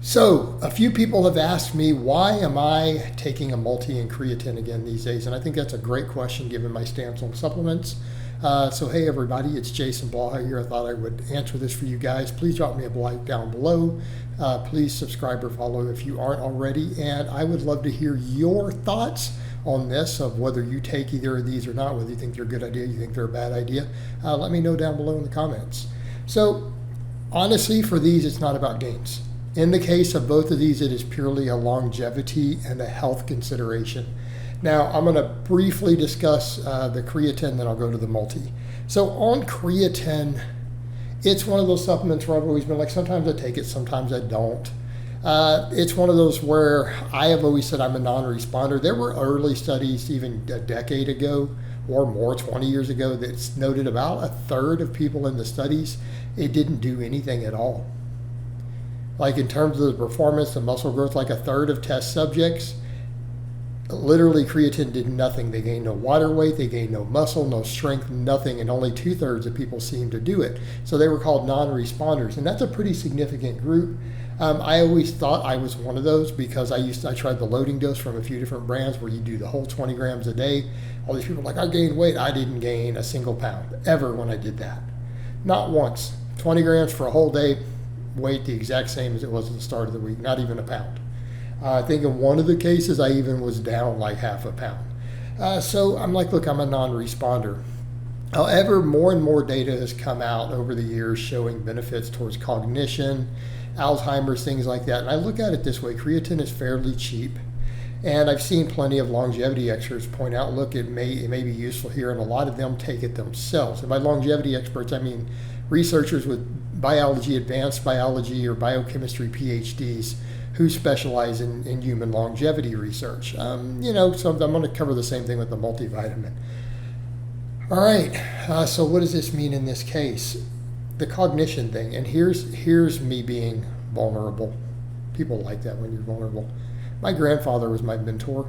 So a few people have asked me, why am I taking a multi and creatine again these days? And I think that's a great question given my stance on supplements. So hey everybody, it's Jason Blaha here. I thought I would answer this for you guys. Please drop me a like down below. Please subscribe or follow if you aren't already. And I would love to hear your thoughts on this, of whether you take either of these or not, whether you think they're a good idea, you think they're a bad idea. Let me know down below in the comments. So honestly, for these, it's not about gains. In the case of both of these, it is purely a longevity and a health consideration. Now, I'm going to briefly discuss the creatine, then I'll go to the multi. So on creatine, it's one of those supplements where I've always been like, sometimes I take it, sometimes I don't. It's one of those where I have always said I'm a non-responder. There were early studies even a decade ago or more, 20 years ago, that's noted about a third of people in the studies, it didn't do anything at all. Like in terms of the performance, the muscle growth, like a third of test subjects, literally creatine did nothing. They gained no water weight, they gained no muscle, no strength, nothing, and only 2/3 of people seemed to do it. So they were called non-responders, and that's a pretty significant group. I always thought I was one of those because I tried the loading dose from a few different brands where you do the whole 20 grams a day. All these people are like, I gained weight. I didn't gain a single pound ever when I did that. Not once. 20 grams for a whole day, weight the exact same as it was at the start of the week, not even a pound. I think in one of the cases I even was down like half a pound. So I'm like, look, I'm a non-responder. However, more and more data has come out over the years showing benefits towards cognition, Alzheimer's, things like that. And I look at it this way: creatine is fairly cheap. And I've seen plenty of longevity experts point out, look, it may be useful here, and a lot of them take it themselves. And by longevity experts, I mean researchers with biology, advanced biology, or biochemistry PhDs who specialize in human longevity research. So I'm going to cover the same thing with the multivitamin. All right, so what does this mean in this case? The cognition thing, and here's me being vulnerable. People like that when you're vulnerable. My grandfather was my mentor.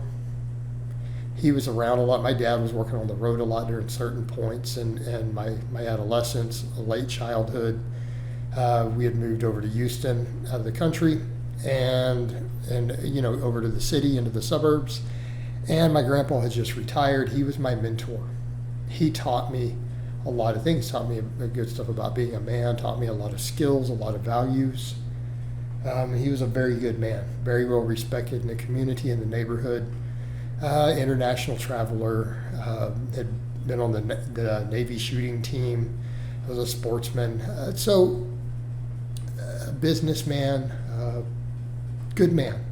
He was around a lot. My dad was working on the road a lot during certain points, and my adolescence, late childhood. We had moved over to Houston, out of the country, and over to the city, into the suburbs. And my grandpa had just retired. He was my mentor. He taught me a lot of things. Taught me good stuff about being a man. Taught me a lot of skills, a lot of values. He was a very good man, very well respected in the community, in the neighborhood. International traveler, had been on the Navy shooting team, was a sportsman. Businessman, good man.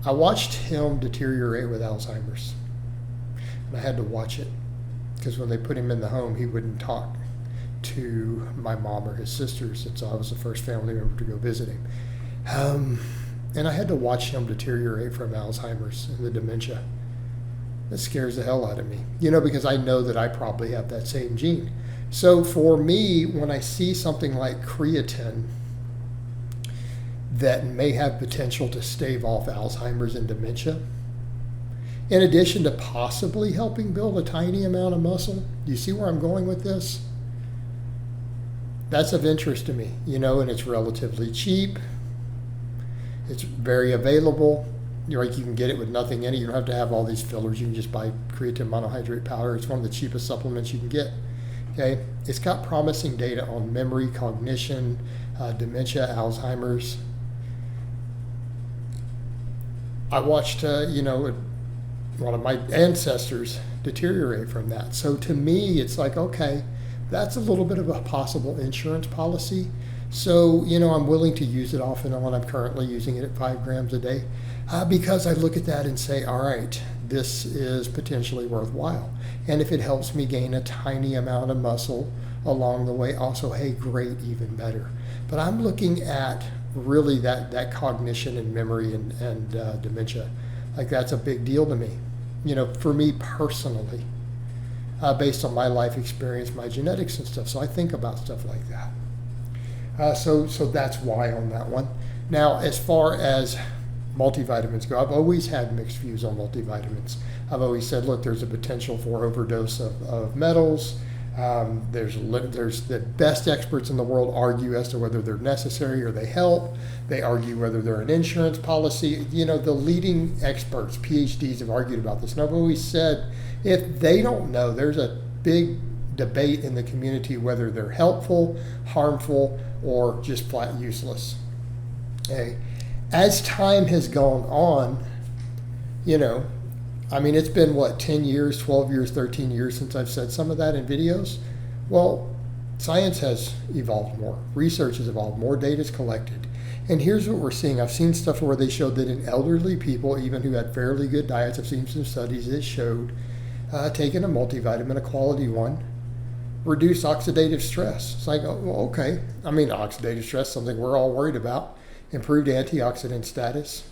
I watched him deteriorate with Alzheimer's, and I had to watch it because when they put him in the home, he wouldn't talk to my mom or his sisters, and so I was the first family member to go visit him. And I had to watch him deteriorate from Alzheimer's and the dementia. That scares the hell out of me, because I know that I probably have that same gene. So for me, when I see something like creatine that may have potential to stave off Alzheimer's and dementia, in addition to possibly helping build a tiny amount of muscle, do you see where I'm going with this? That's of interest to me, and it's relatively cheap. It's very available. You can get it with nothing in it. You don't have to have all these fillers. You can just buy creatine monohydrate powder. It's one of the cheapest supplements you can get. Okay, it's got promising data on memory, cognition, dementia, Alzheimer's. I watched, one of my ancestors deteriorate from that. So to me, it's like, okay, that's a little bit of a possible insurance policy. So, I'm willing to use it off and on. I'm currently using it at 5 grams a day because I look at that and say, all right, this is potentially worthwhile. And if it helps me gain a tiny amount of muscle along the way, also, hey, great, even better. But I'm looking at really that cognition and memory and dementia. Like, that's a big deal to me, for me personally, based on my life experience, my genetics and stuff. So I think about stuff like that. So that's why on that one. Now, as far as multivitamins go, I've always had mixed views on multivitamins. I've always said, look, there's a potential for overdose of metals. There's the best experts in the world argue as to whether they're necessary or they help. They argue whether they're an insurance policy. You know, the leading experts, PhDs, have argued about this. And I've always said, if they don't know, there's a big debate in the community whether they're helpful, harmful, or just flat useless. Okay. As time has gone on, you know, I mean, it's been, 10 years, 12 years, 13 years since I've said some of that in videos. Well, science has evolved more. Research has evolved. More data is collected. And here's what we're seeing. I've seen stuff where they showed that in elderly people, even who had fairly good diets, I've seen some studies that showed taking a multivitamin, a quality one, reduce oxidative stress. It's like, oh, well, okay. I mean, oxidative stress, something we're all worried about. Improved antioxidant status.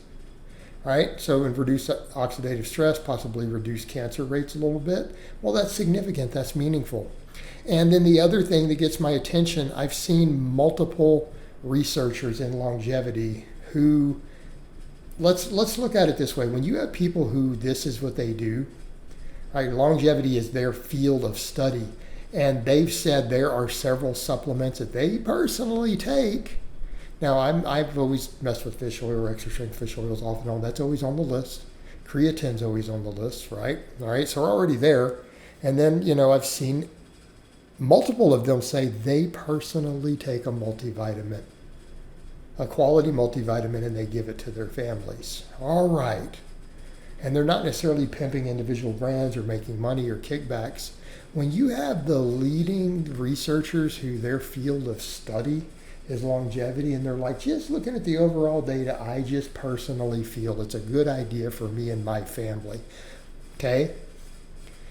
Right? So, and reduce oxidative stress, possibly reduce cancer rates a little bit. Well, that's significant. That's meaningful. And then the other thing that gets my attention, I've seen multiple researchers in longevity who, let's look at it this way. When you have people who this is what they do, right? Longevity is their field of study. And they've said there are several supplements that they personally take. Now, I've always messed with fish oil or extra strength fish oils off and on. That's always on the list. Creatine's always on the list, right? All right, so we're already there. And then, you know, I've seen multiple of them say they personally take a multivitamin, a quality multivitamin, and they give it to their families. All right. And they're not necessarily pimping individual brands or making money or kickbacks. When you have the leading researchers who their field of study is longevity, and they're like, just looking at the overall data, I just personally feel it's a good idea for me and my family. Okay?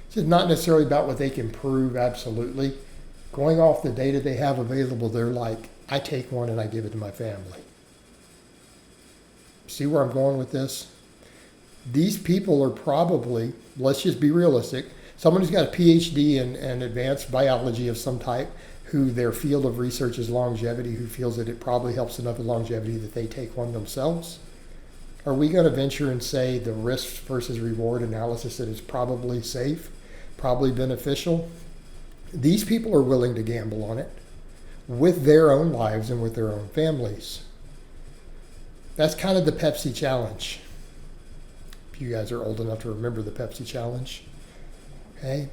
It's just not necessarily about what they can prove, absolutely. Going off the data they have available, they're like, I take one and I give it to my family. See where I'm going with this? These people are probably, let's just be realistic, someone who's got a PhD in advanced biology of some type, who their field of research is longevity, who feels that it probably helps enough with longevity that they take one themselves? Are we going to venture and say the risk versus reward analysis that it's probably safe, probably beneficial? These people are willing to gamble on it with their own lives and with their own families. That's kind of the Pepsi challenge. If you guys are old enough to remember the Pepsi challenge. Okay?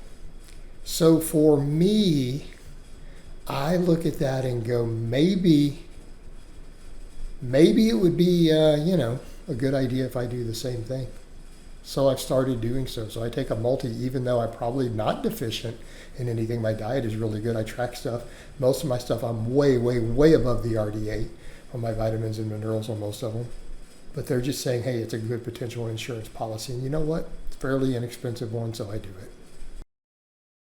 So for me, I look at that and go, maybe it would be, a good idea if I do the same thing. So I've started doing so. So I take a multi, even though I'm probably not deficient in anything. My diet is really good. I track stuff. Most of my stuff, I'm way, way, way above the RDA on my vitamins and minerals on most of them. But they're just saying, hey, it's a good potential insurance policy. And you know what? It's a fairly inexpensive one, so I do it.